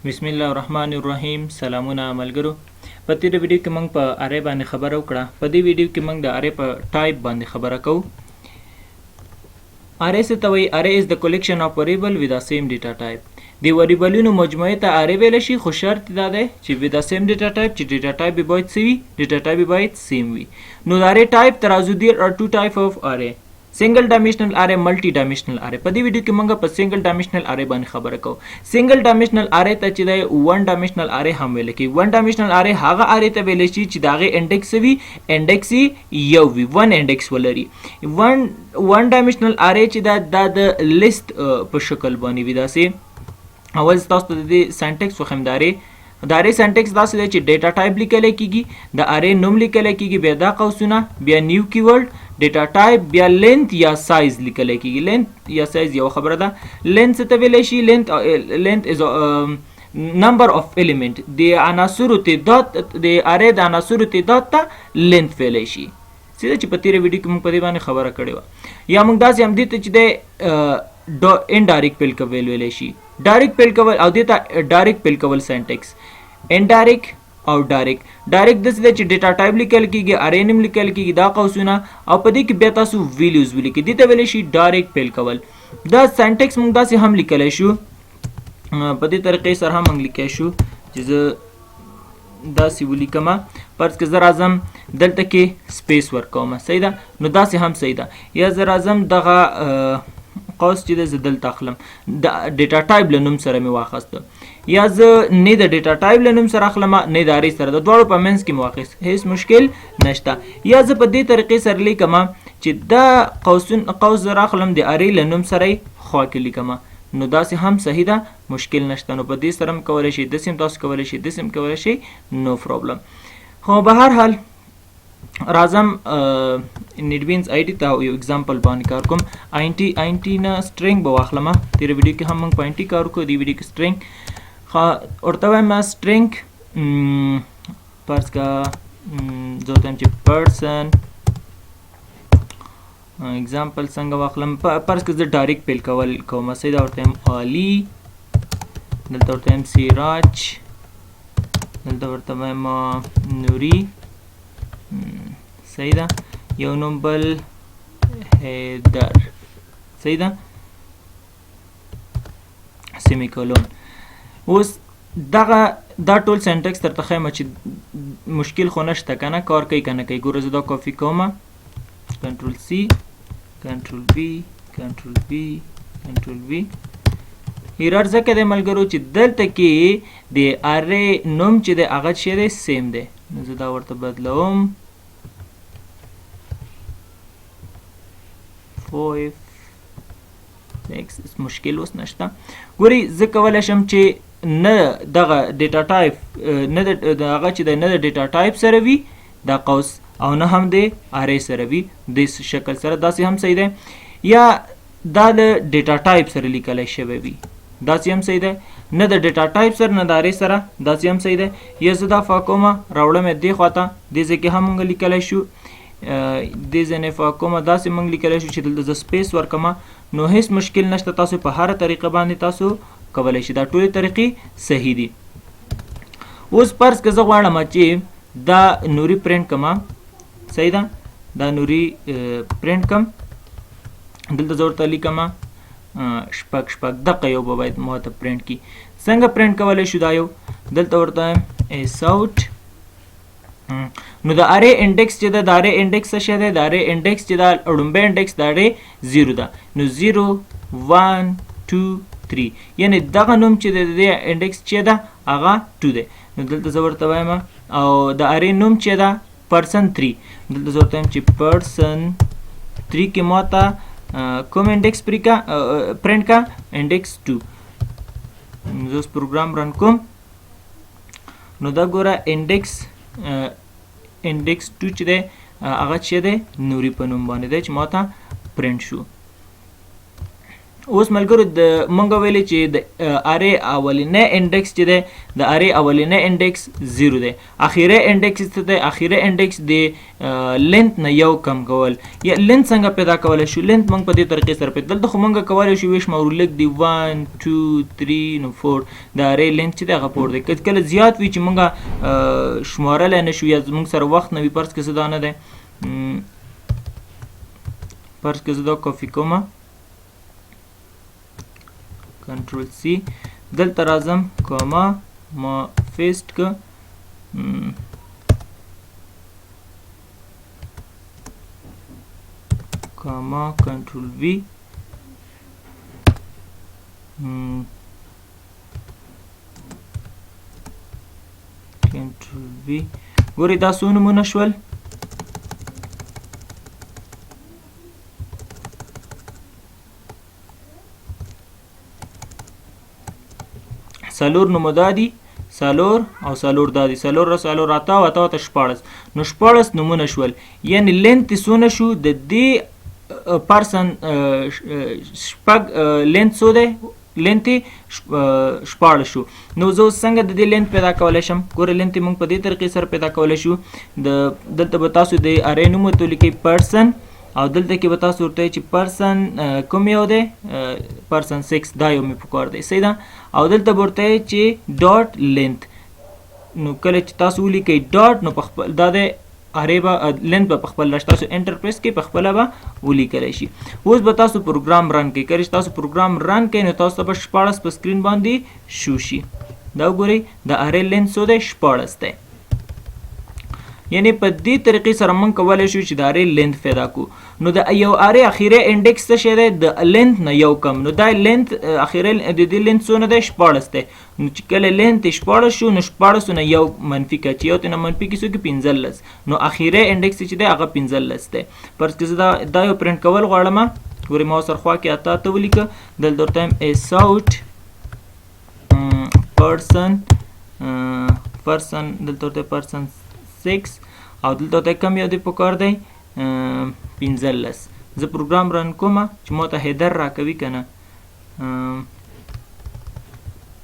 بسم الله الرحمن الرحیم. سلامونه ملګرو. په دې ویډیو کې موږ په اره باندې خبرو وکړه. په دې ویډیو کې موږ د اره په ټایپ باندې خبره کوو. اره څه ته وایي؟ اره is the collection of variable with the same data type. د وریبلونو مجموعه ته اره ویل شي، خو شرط دا دی چې with the same data type، چې data type به باید څه وي؟ data type به باید same وي. نو د اره ټایپ ترازو دی or two type of array. سنگل ډایمنشنل اره، ملټي ډایمنشنل اره. په دې ویډیو کې موږ په سنگل ډایمنشنل اره باندې خبره کوو. سنگل ډایمنشنل اره ته چې دی ون ډایمنشنل اره هم ویل کی. ون ډایمنشنل اره هغه اره ته ویل شي چې داغه انډیکس وي، انډیکس یو وي، ون انډیکس ولري. ون ډایمنشنل اره چې دا د لیست په شکل باندې وي. داسې اول تاسو ته د سنټیکس وخمداري د اره سنټیکس داسې دی چې ډیټا ټایپ لیکل کیږي، د اره نوم لیکل کیږي، بیا دا قوسونه، بیا نیو کیورډ، ډیټا ټایپ، بیا لینث یا سایز لیکل کیږي. لینث یا سایز یو خبره ده. لینث ته ویل شي لینث از نمبر اف الیمنٹ. د عناصرو تعداد د اره د عناصرو تعداد ته لینث ویل شي. سیده چې په تیر ویډیو کې موږ په دې باندې خبره کړې و. یا موږ داسې هم دي ته چې د indirect پیل کول ویل شي. ډایرکټ پیل کول او دته ډایرکټ پیل کول سنټیکس. indirect او ډایرکټ. ډایرکټ د څه چې ډیټا ټایپ لیکل کیږي، اره نیم لیکل کیږي، دا قوسونه، او په دې کې بیا تاسو ویلیوز ولیکئ. دې ته ویل شي ډایرکټ پیل کول. دا سنټیکس موږ داسې هم لیکلی شو، په دې طریقې سره هم موږ لیکلی شو چې زه داسې ولیکم. فرض که زه راځم دلته کې سپیس ورکوم، صحیح ده؟ نو داسې هم صحیح ده. یا زه راځم دغه قوس چې زه دلته اخلم، د ډیټا ټایپ له نوم سره مې واخیسته، یا زه نه د ډیټا ټایپ له نوم سره اخلم نه د ارې سره، د دواړو په منځ کې مې واخیست، هیڅ مشکل نشته. یا زه په دې طریقې سره لیکم چې دا قوس زه راخلم د ارې له نوم سره یې خوا کې لیکم، نو داسې هم صحیح ده، مشکل نشته. نو په دې سره هم کولی شئ، داسې هم تاسو کولی شئ، داسې هم کولی شئ، نو پرابلم. خو به هر حال راځم نیټبینز آی ټي ته یو اگزامپل باندې کار کوم. آی ټي نه سټرینګ به واخلم. تیر ویډیو کې هم موږ په آی ټي کار وکړو، دې ویډیو کې سټرینګ ورته وایم. سټرینګ فرض کا زه ورته وایم چې پرسن اگزامپل څنګه واخلم. فرض که زه ډایرکټ پیل کول کوم، صحیح ده، ورته وایم علي، دلته ورته وایم سراج، دلته ورته وایم نوري، صحیح ده، یو نوم بل هیدر، صحیح ده، سیمی کولون. اوس دا ټول سنټیکس درته ښیم چې مشکل خو نشته که نه، کار کوي که نه کوي. ګوره زه دا کاپي کوم، کنټرول سی، کنټرول وي، کنټرول وي، کنټرول وي. ایرر ځکه دی ملګرو چې دلته کې د ارې نوم چې دی هغه څه دی؟ سیم دی. نو زه دا ورته بدلوم 5 6. مشکل اوس نشته. ګورئ زه کولی شم چې نه دغه ډیټا ټایپ نه دغه چې دی نه د ډیټا ټایپ سره وي دا قوس، او نه هم د ارې سره وي د شکل سره، داسې هم صحیح دی. یا دا د ډیټا ټایپ سره لیکلی شوی وي، داسې هم صحیح دی. نه د ډیټا ټایپ سره نه د ارې سره، داسې هم صحیح دی. یا زه دا فاکومه راوړم دې خواته، دې ځای کې هم موږ لیکلی شو، دې ځای نه فاکومه داسې موږ لیکلی شو چې دلته زه سپیس ورکوم، نو هیڅ مشکل نشته. تاسو په هره طریقه باندې تاسو کولی شئ، دا ټولې طریقې صحیح دي. اوس فرض که زه غواړم چې دا نوري پرنټ کړم، صحیح ده، دا نوري پرنټ کړم، دلته زه ورته لیکم شپږ دقه یو به باید ما ته پرنټ کړي. څنګه پرنټ کولی شو؟ دا یو دلته ورته وایم ایس اوټ. نو د ارې انډیکس چې ده، د ارې انډیکس څه شی دی؟ د ارې انډیکس چې ده لومبی انډیکس د ارې 0 ده. نو 0 1 2 3، یعنی دغه نوم چې د دې انډیکس چې ده هغه 2 دی. نو دلته زه ورته وایم او د ارې نوم چې ده پرسن 3، دلته زه ورته وایم چې پرسن 3 کې ما ته کوم انډیکس پرنټ کا؟ انډیکس 2. زه اوس پروګرام رن کوم، نو دا ګوره انډیکس 2 چې دی هغه چې دی نوري په نوم باندې دی چې ما ته پرنټ شو. اوس ملګرو د مونږ ویلې چې د ارې اولینی انډیکس چې دی د ارې اولینی انډیکس 0 دی. اخیری انډیکس څه دی؟ اخیری انډیکس د لینث نه یو کم کول. یا لینث څنګه پیدا کولی شو؟ لینث مونږ په دې طریقې سره پیدا دلته خو مونږ کولی شو وشمارو لږ دی 1 2 3 نو 4 د ارې لینث چې دی هغه 4 دی. کله زیات وي چې مونږ شمارلی نه شو یا زمونږ سره وخت نه وي، فرض که زه دا نه دی فرض که زه دا کافي کومه کنټرول سی دلته راځم کاما ما فیسټ که کاما کنټرول وی کنټرول وی ګورئ دا څو نومونه شول؟ څلور نومه دا دي، څلور او څلور دا دي، څلور را څلور اته او اته اته 14 نو 14 نومونه شول. یعنې لینث څونه شو د دې پرسن شپږ لینث څو دی؟ لینث 14 شو. نو زه اوس څنګه د دې لینث پیدا کولی شم؟ ګوره لینث موږ په دې طریقې سره پیدا کولی شو. دلته به تاسو د ارې نوم ورته ولیکئ پرسن، او دلته کې به تاسو ورته چې پرسن کوم یو دی؟ پرسن 6 دا یو مې پکار دی، صحیح ده. او دلته به ورته چې ډاټ لینث، نو کله چې تاسو ولیکئ ډاټ نو په خپل دا د ارې به لینث به په خپل راشي، تاسو انټر پریس کړئ په خپله به ولیکلی شي. اوس به تاسو پروګرام رن کړئ. کله چې تاسو پروګرام رن کړئ نو تاسو ته به 14 په سکرین باندې شو شي. دا وګورئ د ارې لینث څو دی؟ 14 دی. یعنی په دې طریقې سره موږ کولی شو چې د ارې لینث پیدا کړو. نو د یو ارې اخیری انډیکس څه شی دی؟ د لینث نه یو کم. نو دا لینث اخیری د دې لینث څونه دی؟ 14 دی. نو چې کله لینث 14 شو نو 14 نه یو منفي کړه، چې یو ته نه منفي کړي څو کې 15 نو اخیری انډیکس چې دی هغه 15 دی. فرض که زه دا یو پرنټ کول غواړم، ګورئ ما ورسره خوا کې اته اته ولیکه، دلته ورته وایم اس اوټ پرسن دلته ورته پرسن 6 او دلته ورته کم یو دی پکار دی 15. زه پروګرام رن کوم چې ما ته هیدر راکوي که نه،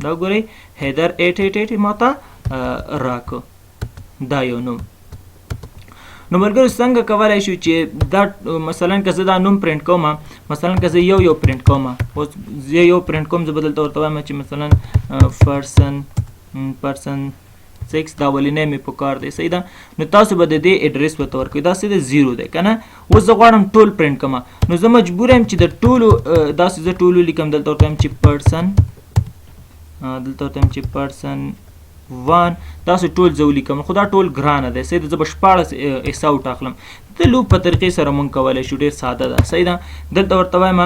دا ګورئ هیدر 888 ما ته راکو دا یو نوم. نو ملګرو څنګه کولی شو چې دا مثلا که زه دا نوم پرنټ کوم، مثلا که زه یو پرنټ کوم، اوس زه یو پرنټ کوم، زه به دلته ورته وایم چې مثلا پرسن 6 دا ولینی مې پکار دی، صحیح ده. نو تاسو به د دې اډرس ورته ورکوئ، دا څه دی 0 دی که نه. اوس زه غواړم ټول پرنټ کړم، نو زه مجبور یم چې د ټولو داسې زه ټول ولیکم. دلته ورته وایم چې پرسن، دلته ورته وایم چې پرسن 1 تاسو ټول زه ولیکم، خو دا ټول ګرانه دی، صحیح ده. زه به 14 اس اوټ اخلم. د لوپ په طریقې سره مونږ کولی شو، ډېر ساده ده، صحیح ده. دلته ورته وایم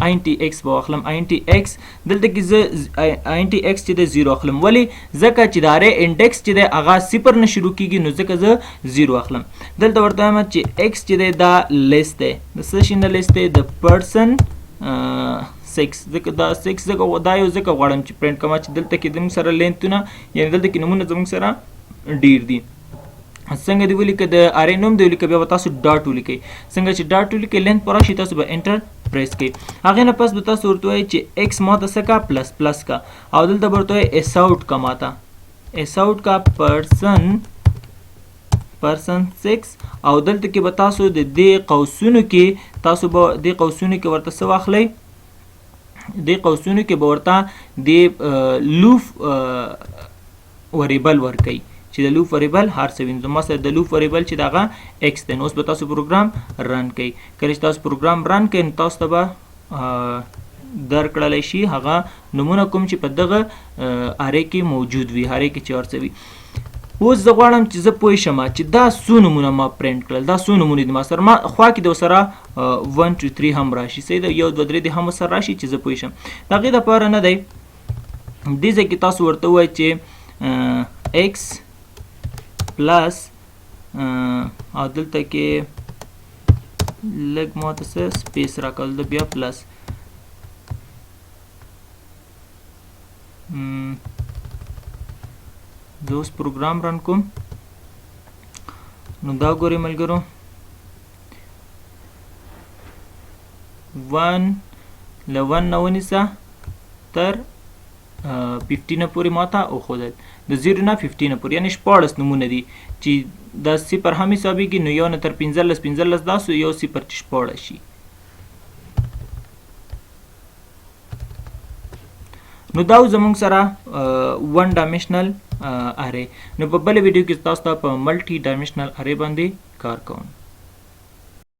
INT x به واخلم، INT x دلته کې زه INT x چې دی 0 اخلم. ولې؟ ځکه چې د ارې انډیکس چې دی هغه 0 نه شروع کېږي، نو ځکه زه 0 اخلم. دلته ورته وایم چې x چې دی دا لیس دی، د څه شي نه لیس دی؟ د پرسن 6. ځکه دا 6 دا یو ځکه غواړم چې پرنټ کوم چې دلته کې زموږ سره لینثونه، یعنې دلته کې نومونه زموږ سره ډېر دي. څنګه دی ولیکه؟ د ارې نوم دی ولیکه، بیا به تاسو ډاټ ولیکئ. څنګه چې ډاټ ولیکئ لینث په راشي تاسو به انټر پریس کړئ. هغې نه پس به تاسو ورته وایئ چې ایکس ما ته څه کا؟ پلس پلس کا، او دلته به ورته وایئ اس اوټ کا، ما ته اس اوټ کا پرسن 6. او دلته کې به تاسو د دې قوسونو کې ورته څه واخلئ؟ دې قوسونو کې به ورته د لوف وریبل ورکئ، چې د لوپ وریبل هر څه وینځو. ما سره د لوپ وریبل چې دغه ایکس دی. نو اوس به تاسو پروګرام رن کوئ. کله چې تاسو پروګرام رن کوئ نو تاسو ته به درکړلی شي هغه نومونه کوم چې په دغه ارې کې موجود وي، ارې کې چې هر څه وي. اوس زه غواړم چې زه پوه شم چې دا څو نومونه ما پرنټ کړل، دا څو نومونه دي ما سره. ما خوا کې د ورسره 1 2 3 هم راشي، صحیح ده، 1 2 3 دې هم ورسره راشي چې زه پوه شم. د هغې دپاره نه دی، دې ځای کې تاسو ورته ووایئ چې ایکس پلس او دلته کې لږ ما ته څه سپیس راکول ده، بیا پلس زه اوس پروګرام رن کوم. نو دا ګورئ ملګرو 1 له 1 نه ونیسه تر 15 پورې ماته وښودل د 0 نه 15 پورې یعنې 14 نومونه دي چې دا صفر هم حسابېږي نو یو نه تر 15 دا سو یو صفر چې 14 شي نو دا زموږ سره 1 ډایمنشنل اره نو په بل ویډیو کې تاسو ته په ملټي ډایمنشنل اره باندې کار کوم